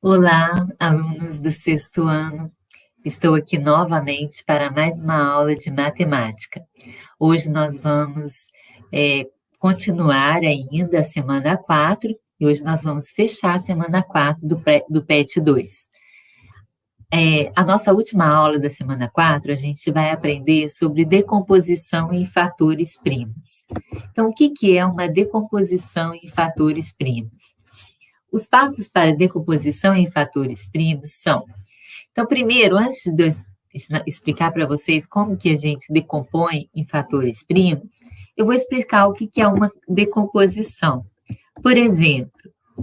Olá, alunos do sexto ano. Estou aqui novamente para mais uma aula de matemática. Hoje nós vamos continuar ainda a semana 4 e hoje nós vamos fechar a semana 4 do PET 2. A nossa última aula da semana 4, a gente vai aprender sobre decomposição em fatores primos. Então, o que é uma decomposição em fatores primos? Os passos para decomposição em fatores primos são: então, primeiro, antes de eu explicar para vocês como que a gente decompõe em fatores primos, eu vou explicar o que é uma decomposição. Por exemplo,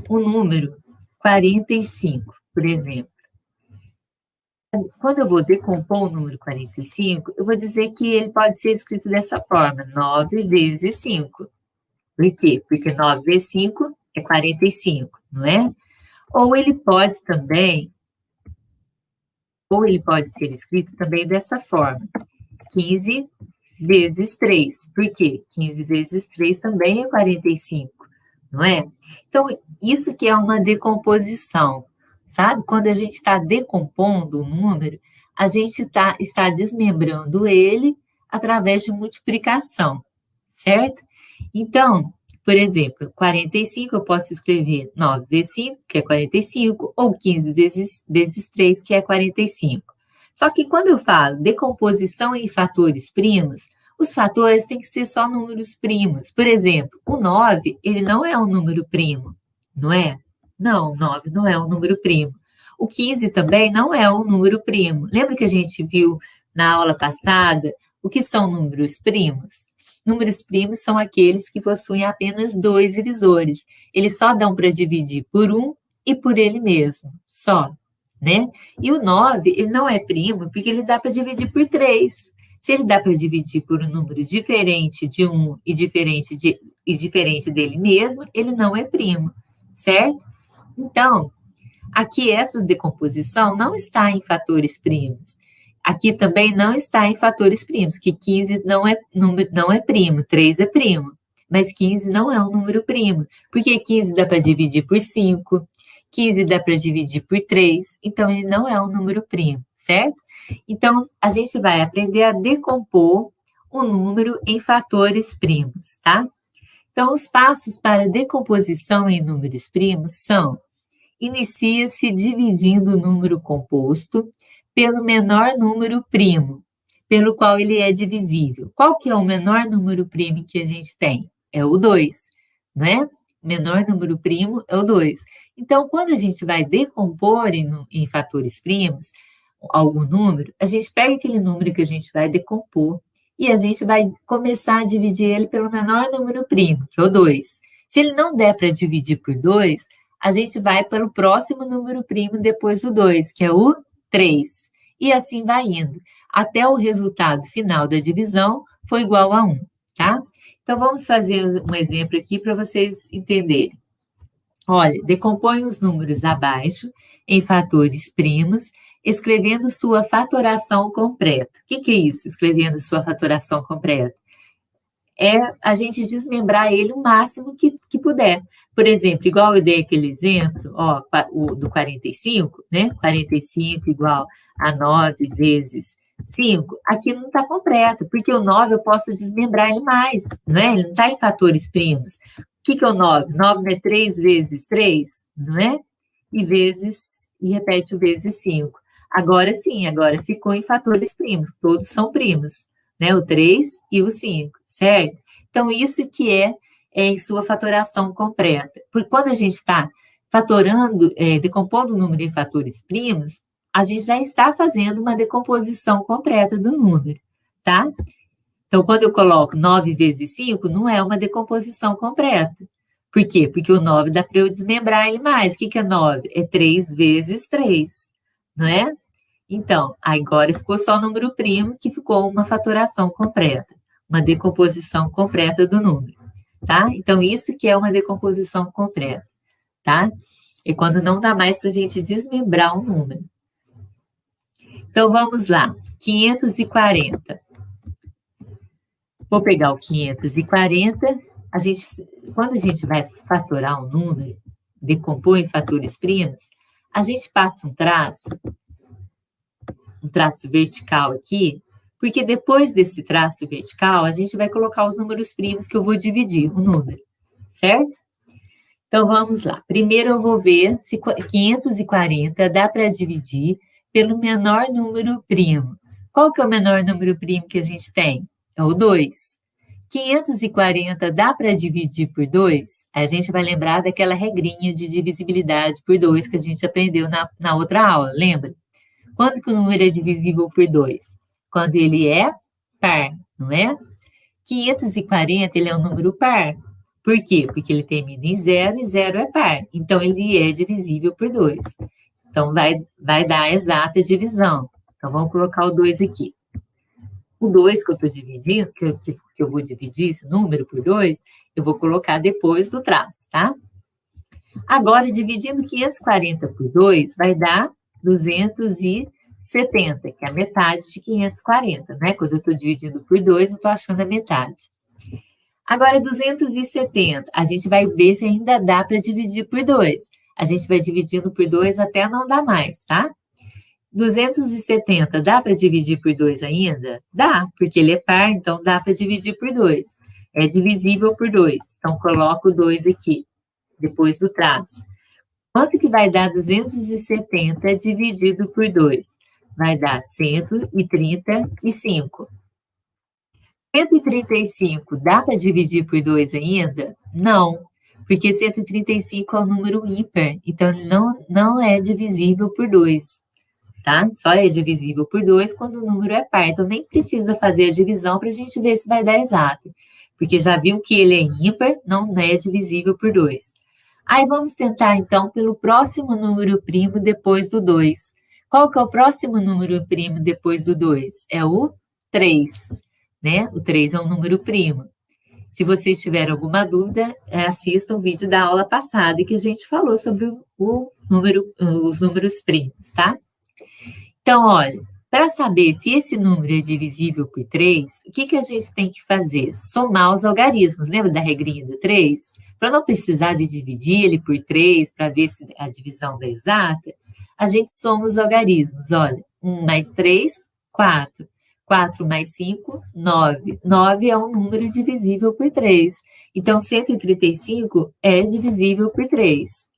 o número 45, por exemplo. Quando eu vou decompor o número 45, eu vou dizer que ele pode ser escrito dessa forma: 9 vezes 5. Por quê? Porque 9 vezes 5 é 45, não é? Ou ele pode ser escrito também dessa forma: 15 vezes 3. Por quê? 15 vezes 3 também é 45, não é? Então, isso que é uma decomposição, sabe? Quando a gente está decompondo o número, a gente está desmembrando ele através de multiplicação, certo? Então, por exemplo, 45 eu posso escrever 9 vezes 5, que é 45, ou 15 vezes 3, que é 45. Só que quando eu falo decomposição em fatores primos, os fatores têm que ser só números primos. Por exemplo, o 9, ele não é um número primo, não é? Não, o 9 não é um número primo. O 15 também não é um número primo. Lembra que a gente viu na aula passada o que são números primos? Números primos são aqueles que possuem apenas 2 divisores. Eles só dão para dividir por 1 e por ele mesmo, só, né? E o 9, ele não é primo porque ele dá para dividir por 3. Se ele dá para dividir por um número diferente de 1 e diferente dele mesmo, ele não é primo, certo? Então, aqui essa decomposição não está em fatores primos. Aqui também não está em fatores primos, que 15 não é primo, 3 é primo, mas 15 não é um número primo, porque 15 dá para dividir por 5, 15 dá para dividir por 3, então ele não é um número primo, certo? Então, a gente vai aprender a decompor o número em fatores primos, tá? Então, os passos para decomposição em números primos são: inicia-se dividindo o número composto pelo menor número primo, pelo qual ele é divisível. Qual que é o menor número primo que a gente tem? É o 2, não é? O menor número primo é o 2. Então, quando a gente vai decompor em fatores primos algum número, a gente pega aquele número que a gente vai decompor e a gente vai começar a dividir ele pelo menor número primo, que é o 2. Se ele não der para dividir por 2, a gente vai para o próximo número primo depois do 2, que é o 3. E assim vai indo, até o resultado final da divisão for igual a 1, tá? Então, vamos fazer um exemplo aqui para vocês entenderem. Olha, decompõe os números abaixo em fatores primos, escrevendo sua fatoração completa. O que é isso, escrevendo sua fatoração completa? É a gente desmembrar ele o máximo que puder. Por exemplo, igual eu dei aquele exemplo, ó, o do 45, né? 45 igual a 9 vezes 5, aqui não está completo, porque o 9 eu posso desmembrar ele mais, não é? Ele não está em fatores primos. O que é o 9? 9 não é 3 vezes 3, não é? E repete o vezes 5. Agora sim, agora ficou em fatores primos, todos são primos, né? O 3 e o 5, certo? Então, isso que é em sua fatoração completa. Porque quando a gente está fatorando, decompondo o número em fatores primos, a gente já está fazendo uma decomposição completa do número, tá? Então, quando eu coloco 9 vezes 5, não é uma decomposição completa. Por quê? Porque o 9 dá para eu desmembrar ele mais. O que é 9? É 3 vezes 3, não é? Então, agora ficou só o número primo, que ficou uma fatoração completa, uma decomposição completa do número, tá? Então, isso que é uma decomposição completa, tá? É quando não dá mais para a gente desmembrar um número. Então, vamos lá. 540. Vou pegar o 540. Quando a gente vai fatorar um número, decompor em fatores primos, A gente passa um traço vertical aqui, porque depois desse traço vertical, a gente vai colocar os números primos que eu vou dividir o número, certo? Então, vamos lá. Primeiro eu vou ver se 540 dá para dividir pelo menor número primo. Qual que é o menor número primo que a gente tem? É o 2. 540 dá para dividir por 2? A gente vai lembrar daquela regrinha de divisibilidade por 2 que a gente aprendeu na outra aula, lembra? Quando que o número é divisível por 2? Quando ele é par, não é? 540, ele é um número par. Por quê? Porque ele termina em 0 e 0 é par. Então, ele é divisível por 2. Então, vai dar a exata divisão. Então, vamos colocar o 2 aqui. O 2 que eu estou dividindo, que eu vou dividir esse número por 2, eu vou colocar depois do traço, tá? Agora, dividindo 540 por 2, vai dar 270, que é a metade de 540, né? Quando eu estou dividindo por 2, eu estou achando a metade. Agora, 270, a gente vai ver se ainda dá para dividir por 2. A gente vai dividindo por 2 até não dar mais, tá? 270 dá para dividir por 2 ainda? Dá, porque ele é par, então dá para dividir por 2. É divisível por 2. Então, coloco o 2 aqui, depois do traço. Quanto que vai dar 270 dividido por 2? Vai dar 135. 135 dá para dividir por 2 ainda? Não, porque 135 é um número ímpar, então ele não é divisível por 2, tá? Só é divisível por 2 quando o número é par, então nem precisa fazer a divisão para a gente ver se vai dar exato, porque já viu que ele é ímpar, não é divisível por 2. Aí vamos tentar, então, pelo próximo número primo depois do 2. Qual que é o próximo número primo depois do 2? É o 3. Né? O 3 é um número primo. Se vocês tiverem alguma dúvida, assistam o vídeo da aula passada que a gente falou sobre os números primos, tá? Então, olha, para saber se esse número é divisível por 3, o que a gente tem que fazer? Somar os algarismos. Lembra da regrinha do 3? Para não precisar de dividir ele por 3, para ver se a divisão dá exata, a gente soma os algarismos. Olha, 1 mais 3, 4. 4 mais 5, 9. 9 é um número divisível por 3. Então, 135 é divisível por 3.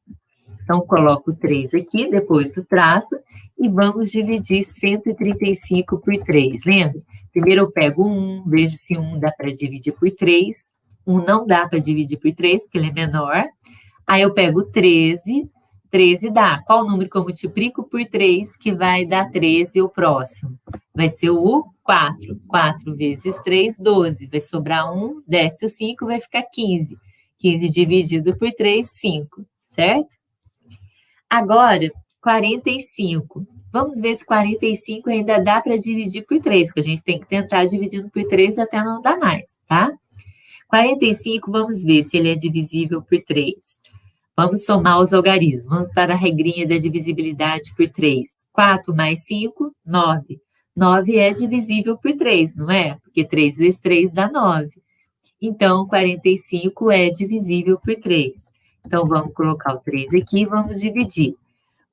Então, coloco 3 aqui, depois do traço, e vamos dividir 135 por 3. Lembra? Primeiro eu pego 1, vejo se 1 dá para dividir por 3. 1 não dá para dividir por 3, porque ele é menor. Aí eu pego 13. 13 dá. Qual número que eu multiplico por 3 que vai dar 13 o próximo? Vai ser o 4. 4 vezes 3, 12. Vai sobrar 1, desce o 5, vai ficar 15. 15 dividido por 3, 5. Certo? Agora, 45. Vamos ver se 45 ainda dá para dividir por 3, porque a gente tem que tentar dividindo por 3 até não dar mais, tá? 45, vamos ver se ele é divisível por 3. Vamos somar os algarismos. Vamos para a regrinha da divisibilidade por 3. 4 mais 5, 9. 9 é divisível por 3, não é? Porque 3 vezes 3 dá 9. Então, 45 é divisível por 3. Então, vamos colocar o 3 aqui e vamos dividir.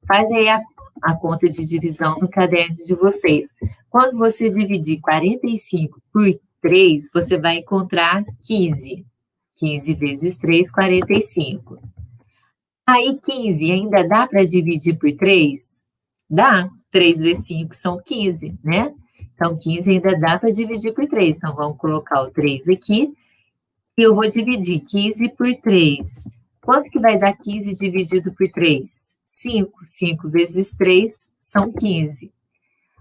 Faz aí a conta de divisão no caderno de vocês. Quando você dividir 45 por 3, você vai encontrar 15. 15 vezes 3, 45. Aí, 15 ainda dá para dividir por 3? Dá. 3 vezes 5 são 15, né? Então, 15 ainda dá para dividir por 3. Então, vamos colocar o 3 aqui. E eu vou dividir 15 por 3. Quanto que vai dar 15 dividido por 3? 5. 5 vezes 3 são 15.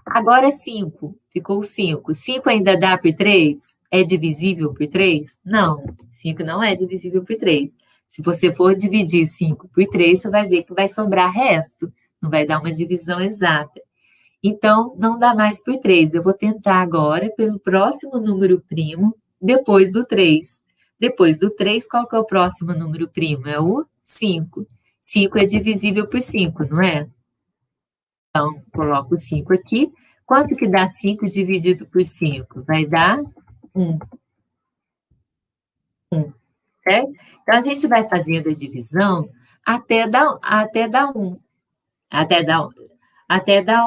Agora, 5. Ficou 5. 5 ainda dá por 3? É divisível por 3? Não. 5 não é divisível por 3. Se você for dividir 5 por 3, você vai ver que vai sobrar resto. Não vai dar uma divisão exata. Então, não dá mais por 3. Eu vou tentar agora pelo próximo número primo, depois do 3. Depois do 3, qual que é o próximo número primo? É o 5. 5 é divisível por 5, não é? Então, coloco o 5 aqui. Quanto que dá 5 dividido por 5? Vai dar 1. 1. Certo? Então, a gente vai fazendo a divisão até dar 1. até dar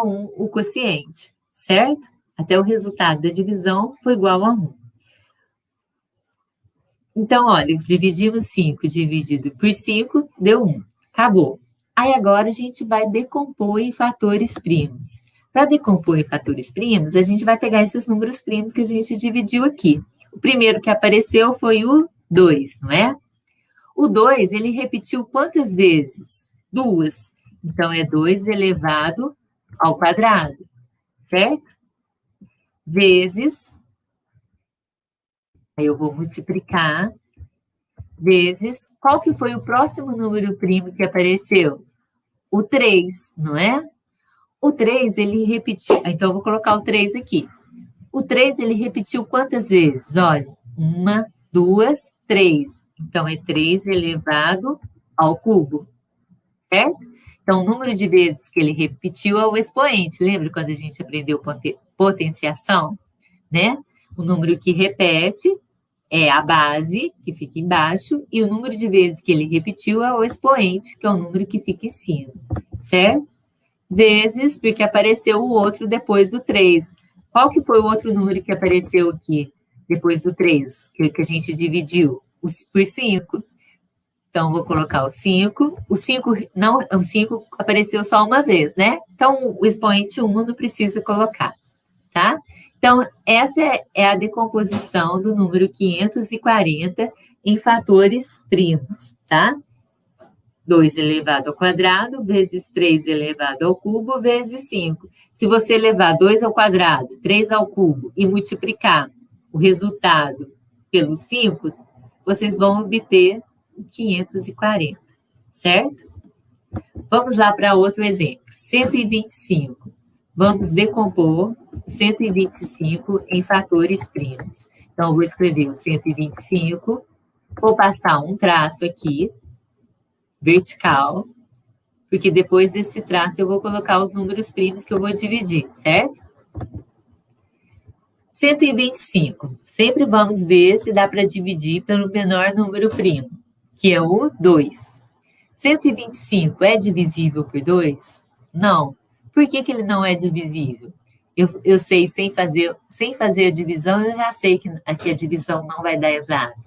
1 o quociente, certo? Até o resultado da divisão foi igual a 1. Então, olha, dividimos 5 dividido por 5, deu 1. Acabou. Aí agora a gente vai decompor em fatores primos. Para decompor em fatores primos, a gente vai pegar esses números primos que a gente dividiu aqui. O primeiro que apareceu foi o 2, não é? O 2, ele repetiu quantas vezes? 2. Então, é 2 elevado ao quadrado, certo? Vezes, aí eu vou multiplicar, vezes, qual que foi o próximo número primo que apareceu? O 3, não é? O 3, ele repetiu, então eu vou colocar o 3 aqui. O 3, ele repetiu quantas vezes? Olha, 1, 2, 3. Então, é 3 elevado ao cubo, certo? Então, o número de vezes que ele repetiu é o expoente. Lembra quando a gente aprendeu potenciação, né? O número que repete é a base, que fica embaixo, e o número de vezes que ele repetiu é o expoente, que é o número que fica em cima, certo? Vezes, porque apareceu o outro depois do 3. Qual que foi o outro número que apareceu aqui depois do 3, que a gente dividiu? Por 5. Então, vou colocar o 5. O 5 apareceu só uma vez, né? Então, o expoente 1 não precisa colocar, tá? Então, essa é a decomposição do número 540 em fatores primos, tá? 2 elevado ao quadrado, vezes 3 elevado ao cubo, vezes 5. Se você levar 2 ao quadrado, 3 ao cubo e multiplicar o resultado pelo 5, vocês vão obter 540, certo? Vamos lá para outro exemplo. 125. Vamos decompor 125 em fatores primos. Então, eu vou escrever o 125, vou passar um traço aqui, vertical, porque depois desse traço eu vou colocar os números primos que eu vou dividir, certo? 125. Sempre vamos ver se dá para dividir pelo menor número primo, que é o 2. 125 é divisível por 2? Não. Por que ele não é divisível? Eu sei, sem fazer a divisão, eu já sei que a divisão não vai dar exato.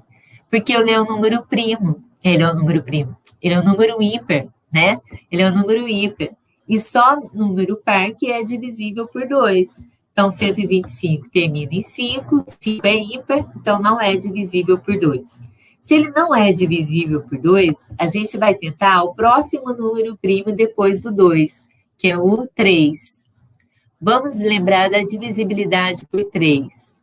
Porque ele é um número primo. Ele é um número ímpar, né? Ele é um número ímpar. E só número par que é divisível por 2. Então, 125 termina em 5, 5 é ímpar, então não é divisível por 2. Se ele não é divisível por 2, a gente vai tentar o próximo número primo depois do 2, que é o 3. Vamos lembrar da divisibilidade por 3.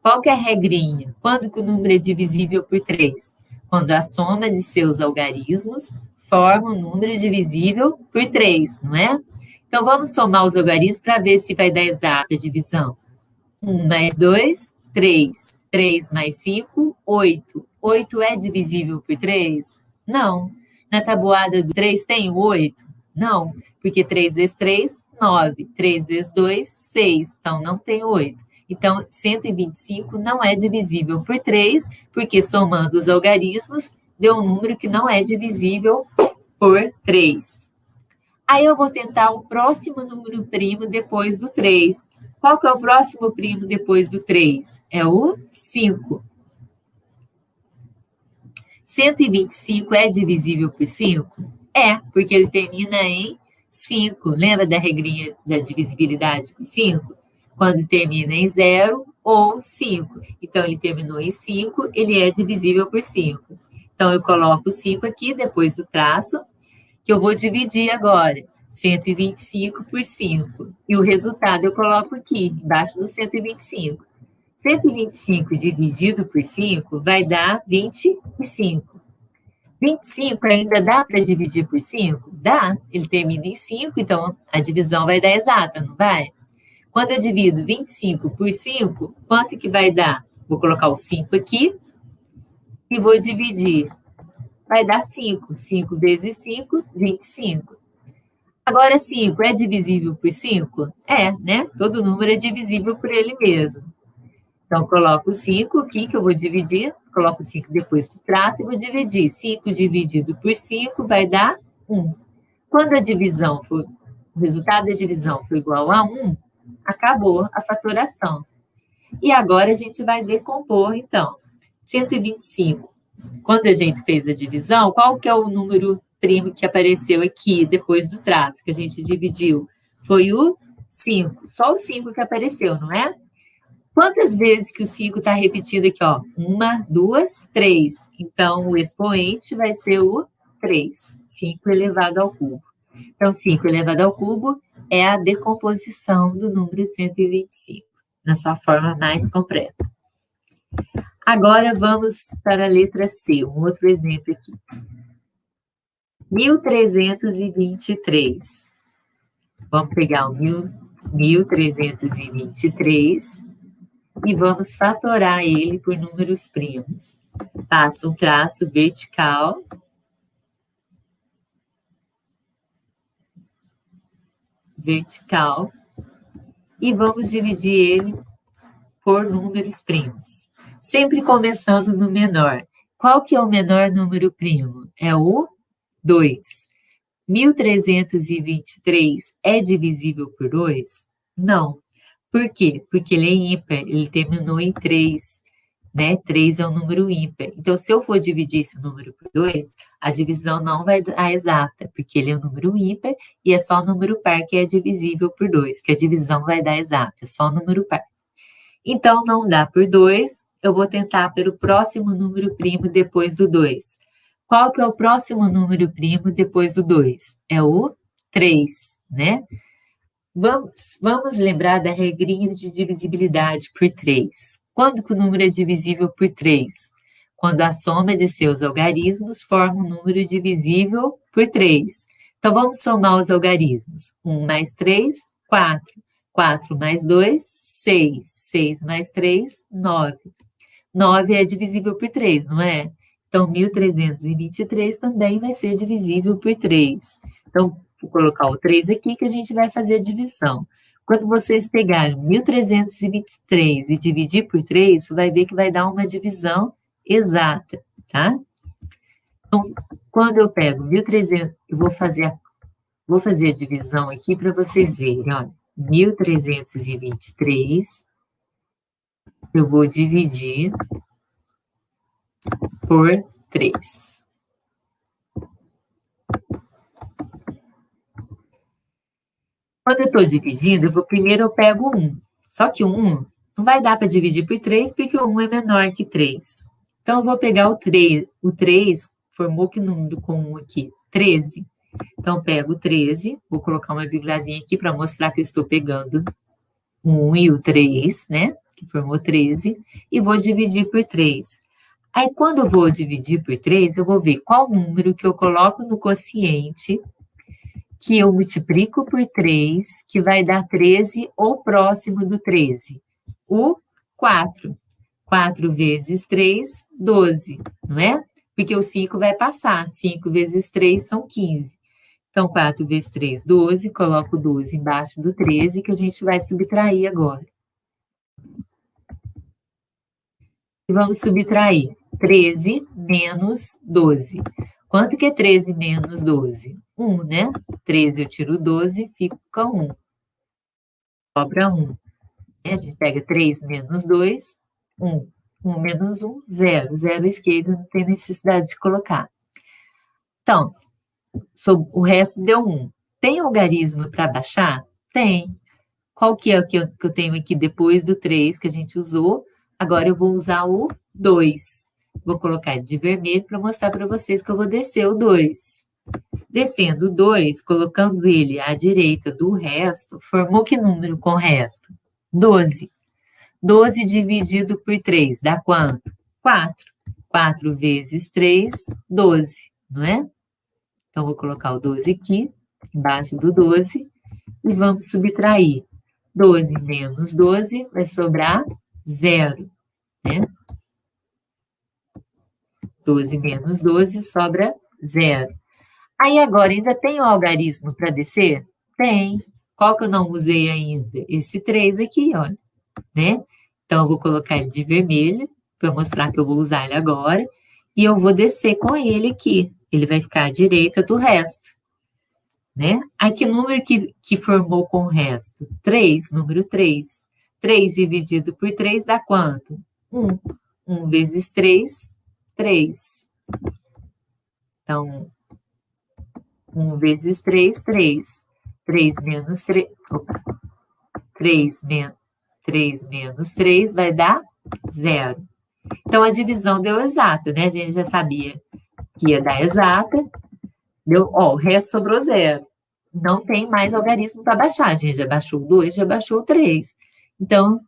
Qual que é a regrinha? Quando que o número é divisível por 3? Quando a soma de seus algarismos forma um número divisível por 3, não é? Então, vamos somar os algarismos para ver se vai dar exata a divisão. 1 mais 2, 3. 3 mais 5, 8. 8 é divisível por 3? Não. Na tabuada do 3 tem o 8? Não, porque 3 vezes 3, 9. 3 vezes 2, 6. Então, não tem 8. Então, 125 não é divisível por 3, porque somando os algarismos, deu um número que não é divisível por 3. Aí eu vou tentar o próximo número primo depois do 3. Qual que é o próximo primo depois do 3? É o 5. 125 é divisível por 5? É, porque ele termina em 5. Lembra da regrinha da divisibilidade por 5? Quando termina em 0 ou 5. Então, ele terminou em 5, ele é divisível por 5. Então, eu coloco 5 aqui, depois do traço, que eu vou dividir agora. 125 por 5. E o resultado eu coloco aqui, embaixo do 125. 125 dividido por 5 vai dar 25. 25 ainda dá para dividir por 5? Dá. Ele termina em 5, então a divisão vai dar exata, não vai? Quando eu divido 25 por 5, quanto que vai dar? Vou colocar o 5 aqui e vou dividir. Vai dar 5. 5 vezes 5, 25. Agora, 5 é divisível por 5? É, né? Todo número é divisível por ele mesmo. Então, coloco 5 aqui, que eu vou dividir. Coloco 5 depois do traço e vou dividir. 5 dividido por 5 vai dar 1. Quando o resultado da divisão for igual a 1, acabou a fatoração. E agora a gente vai decompor, então, 125. Quando a gente fez a divisão, qual que é o número primo que apareceu aqui depois do traço que a gente dividiu? Foi o 5. Só o 5 que apareceu, não é? Quantas vezes que o 5 está repetido aqui, ó? 1, 2, 3. Então, o expoente vai ser o 3. 5 elevado ao cubo. Então, 5 elevado ao cubo é a decomposição do número 125, na sua forma mais completa. Agora, vamos para a letra C, um outro exemplo aqui. 1323. Vamos pegar o 1323 e vamos fatorar ele por números primos. Passa um traço vertical. E vamos dividir ele por números primos. Sempre começando no menor. Qual que é o menor número primo? É o 2. 1323 é divisível por 2? Não. Por quê? Porque ele é ímpar, ele terminou em 3, né? 3 é um número ímpar. Então, se eu for dividir esse número por 2, a divisão não vai dar exata, porque ele é um número ímpar e é só o número par que é divisível por 2, que a divisão vai dar exata, é só o número par. Então, não dá por 2, eu vou tentar pelo próximo número primo depois do 2. Qual que é o próximo número primo depois do 2? É o 3, né? Vamos lembrar da regrinha de divisibilidade por 3. Quando que o número é divisível por 3? Quando a soma de seus algarismos forma um número divisível por 3. Então, vamos somar os algarismos. 1 mais 3, 4. 4 mais 2, 6. 6 mais 3, 9. 9 é divisível por 3, não é? Então, 1323 também vai ser divisível por 3. Então, vou colocar o 3 aqui que a gente vai fazer a divisão. Quando vocês pegarem 1323 e dividir por 3, você vai ver que vai dar uma divisão exata, tá? Então, quando eu pego 1300, eu vou fazer a divisão aqui para vocês verem, olha. 1323, eu vou dividir por 3. Quando eu estou dividindo, primeiro eu pego 1. Só que o 1 não vai dar para dividir por 3, porque o 1 é menor que 3. Então, eu vou pegar o 3. O 3 formou que número com 1 aqui? 13. Então, eu pego o 13, vou colocar uma vírgulazinha aqui para mostrar que eu estou pegando o 1 e o 3, né? Que formou 13, e vou dividir por 3. Aí, quando eu vou dividir por 3, eu vou ver qual número que eu coloco no quociente, que eu multiplico por 3, que vai dar 13 ou próximo do 13. O 4. 4 vezes 3, 12, não é? Porque o 5 vai passar. 5 vezes 3 são 15. Então, 4 vezes 3, 12. Coloco 12 embaixo do 13, que a gente vai subtrair agora. E vamos subtrair 13 menos 12. Quanto que é 13 menos 12? 1, né? 13 eu tiro 12, fica 1. Sobra 1. A gente pega 3 menos 2, 1. 1 menos 1, 0. 0 à esquerda, não tem necessidade de colocar. Então, o resto deu 1. Tem algarismo para baixar? Tem. Qual que é o que eu tenho aqui depois do 3 que a gente usou? Agora eu vou usar o 2. Vou colocar ele de vermelho para mostrar para vocês que eu vou descer o 2. Descendo o 2, colocando ele à direita do resto, formou que número com o resto? 12. 12 dividido por 3 dá quanto? 4. 4 vezes 3, 12, não é? Então, vou colocar o 12 aqui, embaixo do 12, e vamos subtrair. 12 menos 12 vai sobrar 0, né? 12 menos 12 sobra 0. Aí agora, ainda tem o algarismo para descer? Tem. Qual que eu não usei ainda? Esse 3 aqui, olha, né? Então, eu vou colocar ele de vermelho, para mostrar que eu vou usar ele agora, e eu vou descer com ele aqui. Ele vai ficar à direita do resto. né? Aí que número que formou com o resto? 3, número 3. 3 dividido por 3 dá quanto? 1. 1 vezes 3, 3. Então, 1 vezes 3, 3. 3 menos 3, opa, 3 menos 3 vai dar 0. Então, a divisão deu exata, né? A gente já sabia que ia dar exata. Deu, ó, o resto sobrou 0. Não tem mais algarismo para baixar. A gente já baixou 2, já baixou 3. Então,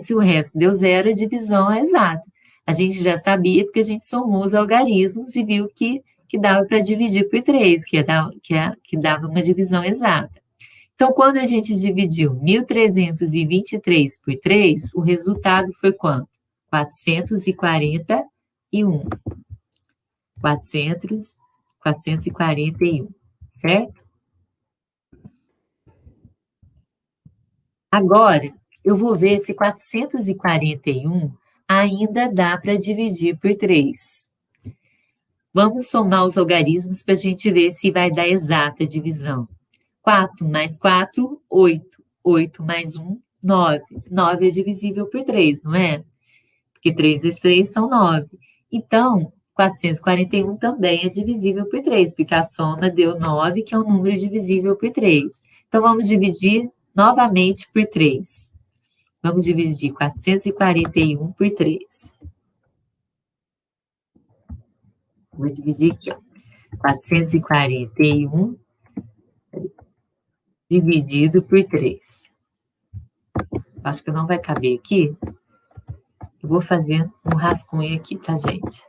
se o resto deu 0, a divisão é exata. A gente já sabia porque a gente somou os algarismos e viu que dava para dividir por 3, que dava uma divisão exata. Então, quando a gente dividiu 1.323 por 3, o resultado foi quanto? 441. 441, certo? Agora, eu vou ver se 441 ainda dá para dividir por 3. Vamos somar os algarismos para a gente ver se vai dar exata a divisão. 4 mais 4, 8. 8 mais 1, 9. 9 é divisível por 3, não é? Porque 3 vezes 3 são 9. Então, 441 também é divisível por 3, porque a soma deu 9, que é um número divisível por 3. Então, vamos dividir novamente por 3. Vamos dividir 441 por 3. Vou dividir aqui, ó. 441 dividido por 3. Acho que não vai caber aqui. Eu vou fazer um rascunho aqui, tá, gente?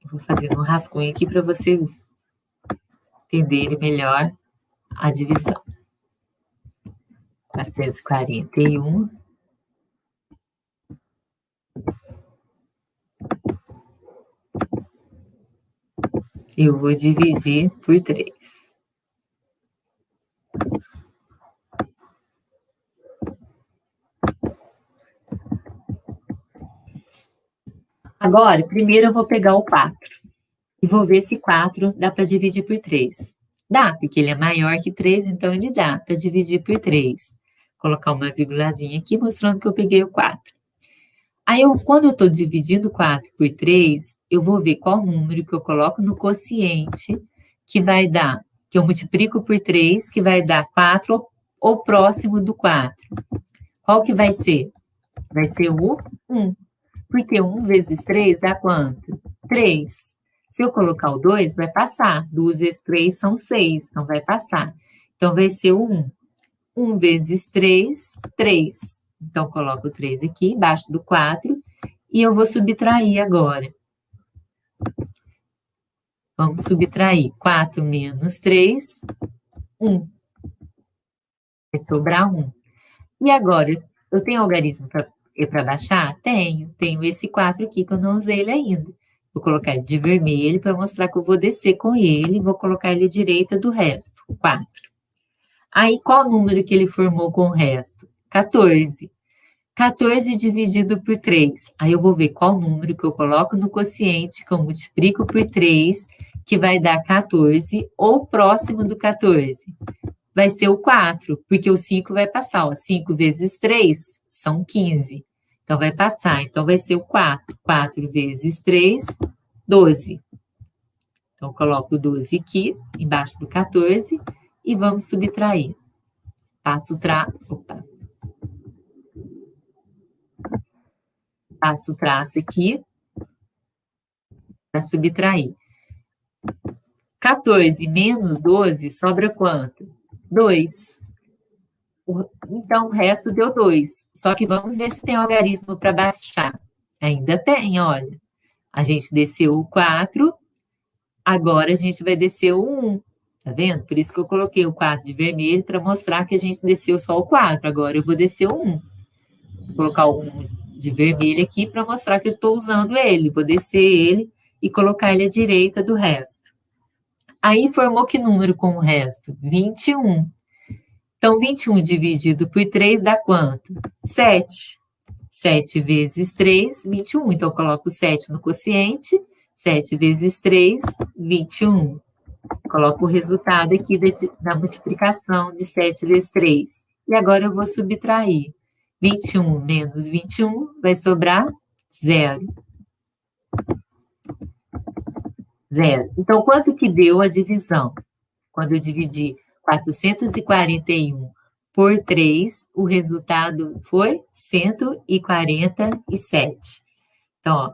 Eu vou fazer um rascunho aqui para vocês entenderem melhor a divisão. 441 eu vou dividir por 3. Agora, primeiro eu vou pegar o 4 e vou ver se 4 dá para dividir por 3. Dá, porque ele é maior que 3, então ele dá para dividir por 3. Vou colocar uma vírgulazinha aqui mostrando que eu peguei o 4. Aí, quando eu estou dividindo 4 por 3, eu vou ver qual número que eu coloco no quociente que vai dar, que eu multiplico por 3, que vai dar 4 ou próximo do 4. Qual que vai ser? Vai ser o 1. Porque 1 vezes 3 dá quanto? 3. Se eu colocar o 2, vai passar. 2 vezes 3 são 6, então vai passar. Então, vai ser o 1. 1 vezes 3, 3. Então, coloco o 3 aqui, embaixo do 4, e eu vou subtrair agora. Vamos subtrair 4 menos 3, 1. Vai sobrar 1. E agora, eu tenho algarismo para baixar? Tenho esse 4 aqui que eu não usei ele ainda. Vou colocar ele de vermelho para mostrar que eu vou descer com ele, vou colocar ele à direita do resto, 4. Aí, qual número que ele formou com o resto? 14. 14 dividido por 3. Aí, eu vou ver qual número que eu coloco no quociente, que eu multiplico por 3, que vai dar 14, ou próximo do 14. Vai ser o 4, porque o 5 vai passar. Ó, 5 vezes 3 são 15. Então, vai passar. Então, vai ser o 4. 4 vezes 3, 12. Então, coloco o 12 aqui, embaixo do 14, e vamos subtrair. Passo o traço aqui para subtrair. 14 menos 12 sobra quanto? 2. Então, o resto deu 2. Só que vamos ver se tem algarismo para baixar. Ainda tem, olha. A gente desceu o 4, agora a gente vai descer o 1. Tá vendo? Por isso que eu coloquei o 4 de vermelho para mostrar que a gente desceu só o 4. Agora eu vou descer o 1. Vou colocar o 1 de vermelho aqui para mostrar que eu estou usando ele. Vou descer ele e colocar ele à direita do resto. Aí formou que número com o resto? 21. Então, 21 dividido por 3 dá quanto? 7. 7 vezes 3, 21. Então, eu coloco 7 no quociente. 7 vezes 3, 21. Coloco o resultado aqui da multiplicação de 7 vezes 3. E agora eu vou subtrair. 21 menos 21 vai sobrar 0. 0. Então, quanto que deu a divisão? Quando eu dividi 441 por 3, o resultado foi 147. Então, ó,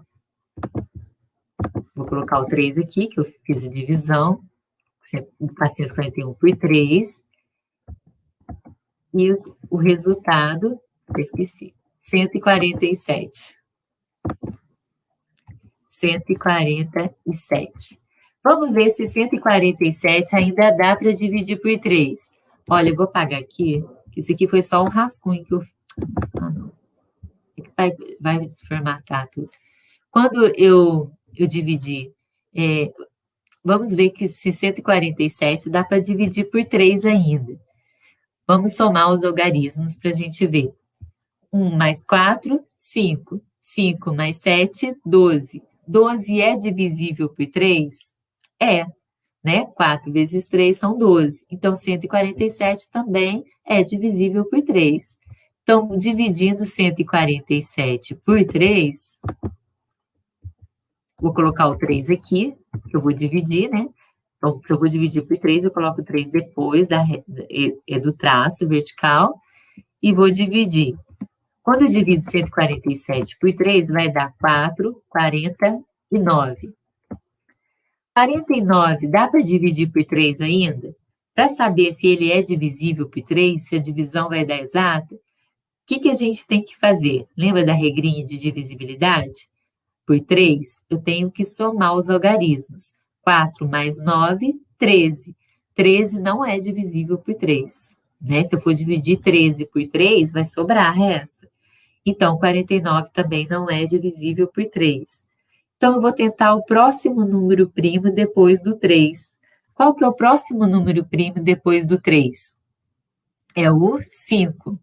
vou colocar o 3 aqui, que eu fiz a divisão. 441 por 3. E o resultado, esqueci, 147. 147. Vamos ver se 147 ainda dá para dividir por 3. Olha, eu vou apagar aqui, que isso aqui foi só um rascunho que eu... Ah, não. Vai formatar tudo. Quando eu dividi, vamos ver que se 147 dá para dividir por 3 ainda. Vamos somar os algarismos para a gente ver. 1 mais 4, 5. 5 mais 7, 12. 12 é divisível por 3? É, né? 4 vezes 3 são 12. Então, 147 também é divisível por 3. Então, dividindo 147 por 3, vou colocar o 3 aqui, que eu vou dividir, né? Então, se eu vou dividir por 3, eu coloco o 3 depois do traço vertical e vou dividir. Quando eu divido 147 por 3, vai dar 4,49. 49 dá para dividir por 3 ainda? Para saber se ele é divisível por 3, se a divisão vai dar exata, o que a gente tem que fazer? Lembra da regrinha de divisibilidade? Por 3, eu tenho que somar os algarismos. 4 mais 9, 13. 13 não é divisível por 3. Né? Se eu for dividir 13 por 3, vai sobrar resto. Então, 49 também não é divisível por 3. Então, eu vou tentar o próximo número primo depois do 3. Qual que é o próximo número primo depois do 3? É o 5.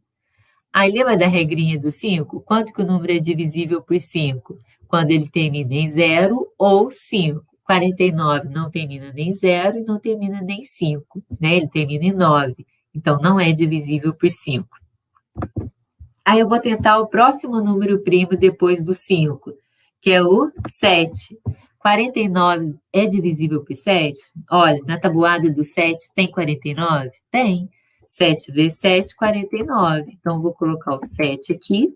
Aí, lembra da regrinha do 5? Quanto que o número é divisível por 5? Quando ele termina em 0 ou 5. 49 não termina nem 0 e não termina nem 5, né? Ele termina em 9. Então, não é divisível por 5. Aí, eu vou tentar o próximo número primo depois do 5, que é o 7. 49 é divisível por 7? Olha, na tabuada do 7 tem 49? Tem. 7 vezes 7, 49. Então, vou colocar o 7 aqui.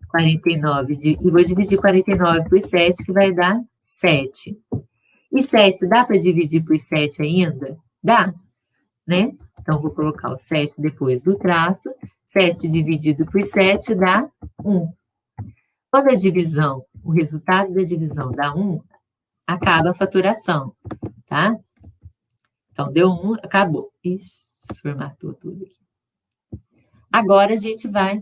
49, e vou dividir 49 por 7, que vai dar 7. E 7, dá para dividir por 7 ainda? Dá, né? Então, vou colocar o 7 depois do traço. 7 dividido por 7 dá 1. Quando a divisão, o resultado da divisão dá 1, acaba a faturação, tá? Então, deu 1, acabou. Ixi, formatou tudo aqui. Agora, a gente vai...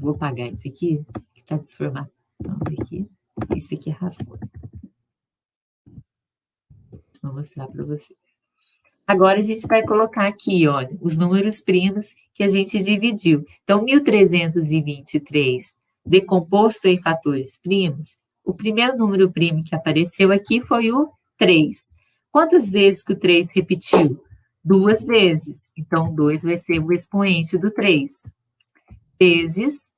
Vou apagar esse aqui, que está desformatando aqui. Esse aqui rasgou. Vou mostrar para vocês. Agora, a gente vai colocar aqui, olha, os números primos que a gente dividiu. Então, 1.323 decomposto em fatores primos, o primeiro número primo que apareceu aqui foi o 3. Quantas vezes que o 3 repetiu? 2 vezes. Então, 2 vai ser o expoente do 3. Vezes,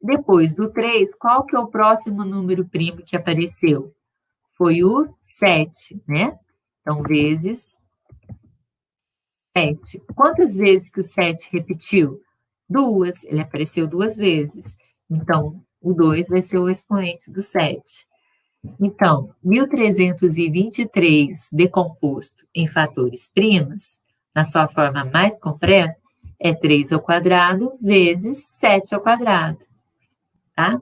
depois do 3, qual que é o próximo número primo que apareceu? Foi o 7, né? Então, vezes 7. Quantas vezes que o 7 repetiu? 2. Ele apareceu 2 vezes. Então, o 2 vai ser o expoente do 7. Então, 1.323 decomposto em fatores primos, na sua forma mais completa, é 3 ao quadrado vezes 7 ao quadrado. Tá?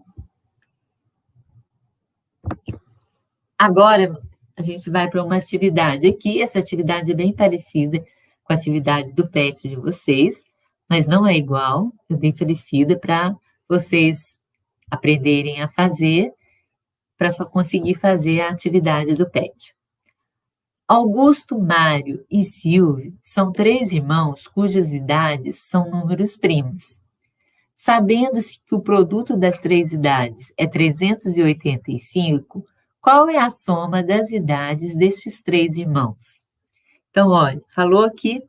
Agora, a gente vai para uma atividade aqui. Essa atividade é bem parecida com a atividade do PET de vocês, mas não é igual. Eu dei parecida para vocês aprenderem a fazer, para conseguir fazer a atividade do PET. Augusto, Mário e Silvio são 3 irmãos cujas idades são números primos. Sabendo-se que o produto das 3 idades é 385, Qual é a soma das idades destes 3 irmãos? Então, olha, falou aqui,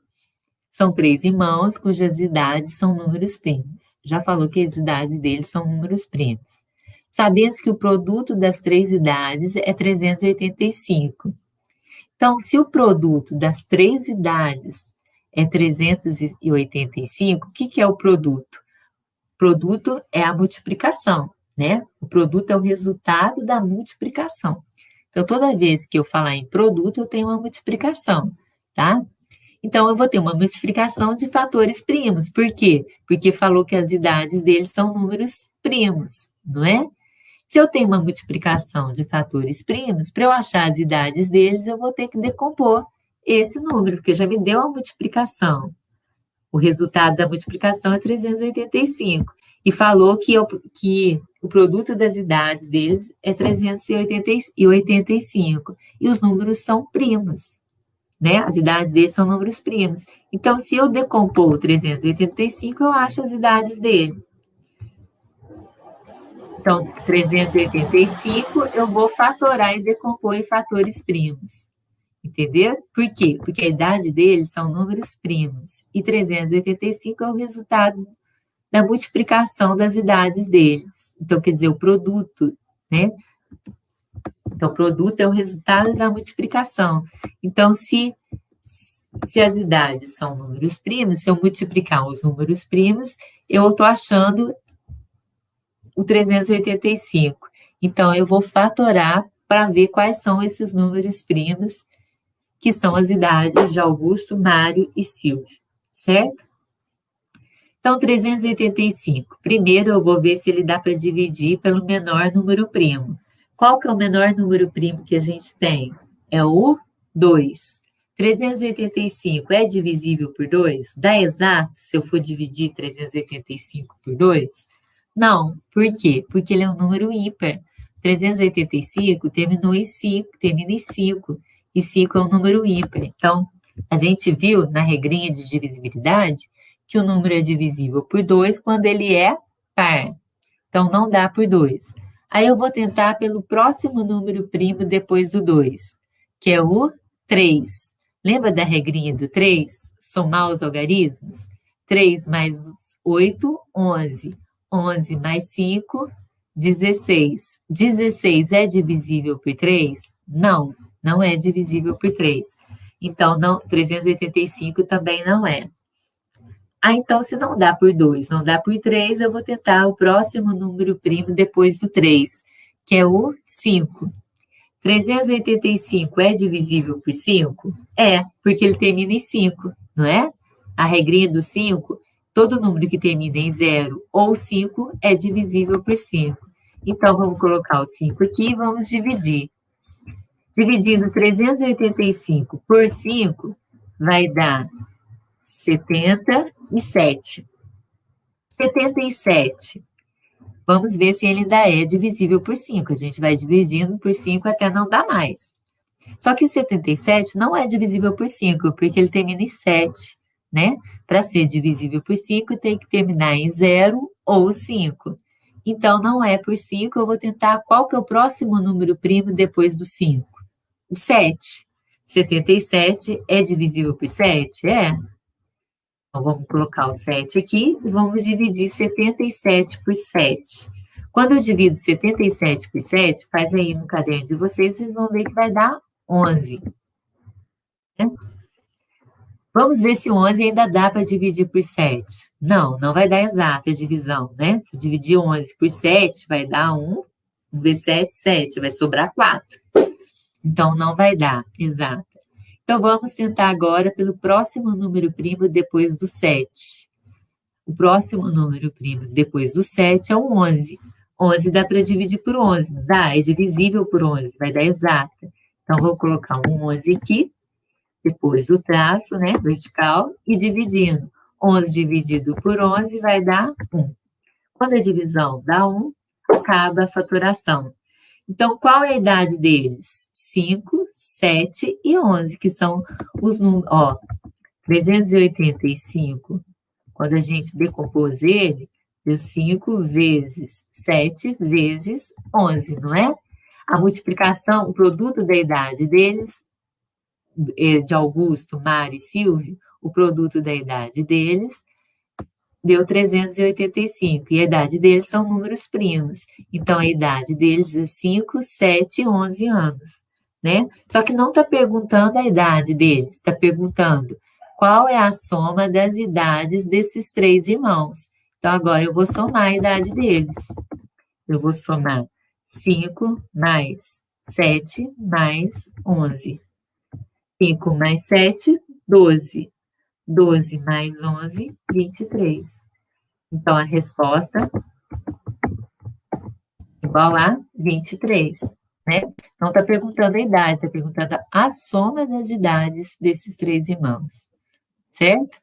são 3 irmãos cujas idades são números primos. Já falou que as idades deles são números primos. Sabemos que o produto das 3 idades é 385. Então, se o produto das 3 idades é 385, o que é o produto? O produto é a multiplicação, né? O produto é o resultado da multiplicação. Então, toda vez que eu falar em produto, eu tenho uma multiplicação, tá? Então, eu vou ter uma multiplicação de fatores primos. Por quê? Porque falou que as idades deles são números primos, não é? Se eu tenho uma multiplicação de fatores primos, para eu achar as idades deles, eu vou ter que decompor esse número, porque já me deu a multiplicação. O resultado da multiplicação é 385. E falou que o produto das idades deles é 385. E os números são primos, né? As idades deles são números primos. Então, se eu decompor o 385, eu acho as idades dele. Então, 385 eu vou fatorar e decompor em fatores primos. Entendeu? Por quê? Porque a idade deles são números primos. E 385 é o resultado da multiplicação das idades deles. Então, quer dizer, o produto, né? Então, o produto é o resultado da multiplicação. Então, se as idades são números primos, se eu multiplicar os números primos, eu estou achando o 385. Então, eu vou fatorar para ver quais são esses números primos, que são as idades de Augusto, Mário e Silvio, certo? Então, 385. Primeiro, eu vou ver se ele dá para dividir pelo menor número primo. Qual que é o menor número primo que a gente tem? É o 2. 385 é divisível por 2? Dá exato se eu for dividir 385 por 2? Não. Por quê? Porque ele é um número ímpar. 385 termina em 5, e 5 é um número ímpar. Então, a gente viu na regrinha de divisibilidade que o número é divisível por 2 quando ele é par. Então, não dá por 2. Aí eu vou tentar pelo próximo número primo depois do 2, que é o 3. Lembra da regrinha do 3? Somar os algarismos? 3 mais 8, 11. 11 mais 5, 16. 16 é divisível por 3? Não, não é divisível por 3. Então, 385 também não é. Então, se não dá por 2, não dá por 3, eu vou tentar o próximo número primo depois do 3, que é o 5. 385 é divisível por 5? É, porque ele termina em 5, não é? A regrinha do 5, todo número que termina em 0 ou 5 é divisível por 5. Então, vamos colocar o 5 aqui e vamos dividir. Dividindo 385 por 5, vai dar 77. 77. Vamos ver se ele ainda é divisível por 5. A gente vai dividindo por 5 até não dar mais. Só que 77 não é divisível por 5, porque ele termina em 7, né? Para ser divisível por 5, tem que terminar em 0 ou 5. Então, não é por 5, eu vou tentar qual que é o próximo número primo depois do 5. O 7. 77 é divisível por 7? É. Então, vamos colocar o 7 aqui e vamos dividir 77 por 7. Quando eu divido 77 por 7, faz aí no caderno de vocês, vocês vão ver que vai dar 11. Né? Vamos ver se 11 ainda dá para dividir por 7. Não, não vai dar exata a divisão, né? Se eu dividir 11 por 7, vai dar 1. 1 vezes 7, 7. Vai sobrar 4. Então, não vai dar exata. Então, vamos tentar agora pelo próximo número primo depois do 7. O próximo número primo depois do 7 é o 11. 11 dá para dividir por 11. Dá, é divisível por 11, vai dar exata. Então, vou colocar um 11 aqui, depois do traço, né, vertical, e dividindo. 11 dividido por 11 vai dar 1. Quando a divisão dá 1, acaba a fatoração. Então, qual é a idade deles? 5, 7 e 11, que são os números. Ó, 385, quando a gente decompôs ele, deu 5 vezes 7 vezes 11, não é? A multiplicação, o produto da idade deles, de Augusto, Mário e Silvio, o produto da idade deles deu 385, e a idade deles são números primos. Então, a idade deles é 5, 7 e 11 anos, né? Só que não está perguntando a idade deles, está perguntando qual é a soma das idades desses 3 irmãos. Então, agora eu vou somar a idade deles. Eu vou somar 5 mais 7 mais 11. 5 mais 7, 12. 12 mais 11, 23. Então, a resposta é igual a 23, né? Não está perguntando a idade, está perguntando a soma das idades desses 3 irmãos, certo?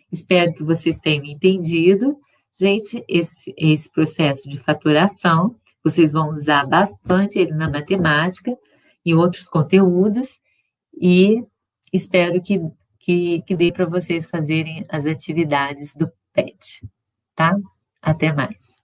Espero que vocês tenham entendido. Gente, esse processo de fatoração, vocês vão usar bastante ele na matemática e outros conteúdos, e espero que dê para vocês fazerem as atividades do PET, tá? Até mais.